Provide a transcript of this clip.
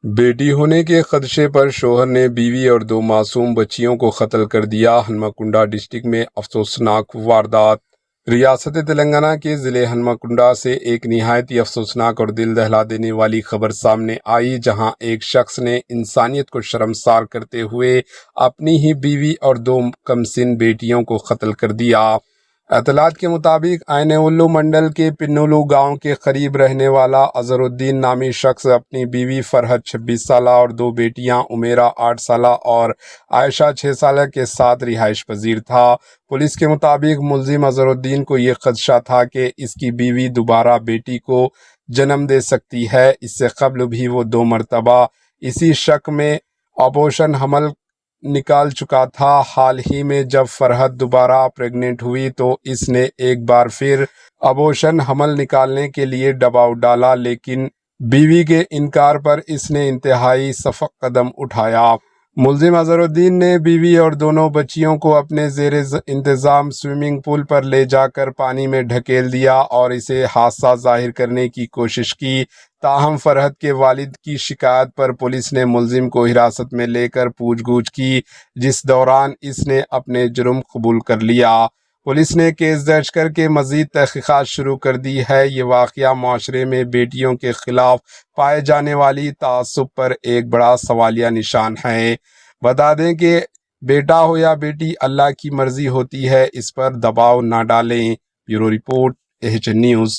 بیٹی ہونے کے خدشے پر شوہر نے بیوی اور 2 معصوم بچیوں کو قتل کر دیا۔ ہنمکنڈا ڈسٹرکٹ میں افسوسناک واردات۔ ریاست تلنگانہ کے ضلع ہنمکنڈا سے ایک نہایت ہی افسوسناک اور دل دہلا دینے والی خبر سامنے آئی، جہاں ایک شخص نے انسانیت کو شرمسار کرتے ہوئے اپنی ہی بیوی اور 2 کمسن بیٹیوں کو قتل کر دیا۔ اطلاعات کے مطابق آئینولو منڈل کے پنولو گاؤں کے قریب رہنے والا اظہر الدین نامی شخص اپنی بیوی فرحت 26 سالہ اور 2 بیٹیاں عمیرہ 8 سالہ اور عائشہ 6 سالہ کے ساتھ رہائش پذیر تھا۔ پولیس کے مطابق ملزم اظہر الدین کو یہ خدشہ تھا کہ اس کی بیوی دوبارہ بیٹی کو جنم دے سکتی ہے۔ اس سے قبل بھی وہ 2 مرتبہ اسی شک میں ابورشن حمل نکال چکا تھا۔ حال ہی میں جب فرحت دوبارہ پریگننٹ ہوئی تو اس نے ایک بار پھر ابورشن حمل نکالنے کے لیے دباؤ ڈالا، لیکن بیوی کے انکار پر اس نے انتہائی سخت قدم اٹھایا۔ ملزم اظہر الدین نے بیوی اور دونوں بچیوں کو اپنے زیر انتظام سوئمنگ پول پر لے جا کر پانی میں ڈھکیل دیا اور اسے حادثہ ظاہر کرنے کی کوشش کی۔ تاہم فرحت کے والد کی شکایت پر پولیس نے ملزم کو حراست میں لے کر پوچھ گچھ کی، جس دوران اس نے اپنے جرم قبول کر لیا۔ پولیس نے کیس درج کر کے مزید تحقیقات شروع کر دی ہے۔ یہ واقعہ معاشرے میں بیٹیوں کے خلاف پائے جانے والی تعصب پر ایک بڑا سوالیہ نشان ہے۔ بتا دیں کہ بیٹا ہو یا بیٹی، اللہ کی مرضی ہوتی ہے، اس پر دباؤ نہ ڈالیں۔ Bureau report, AHN news.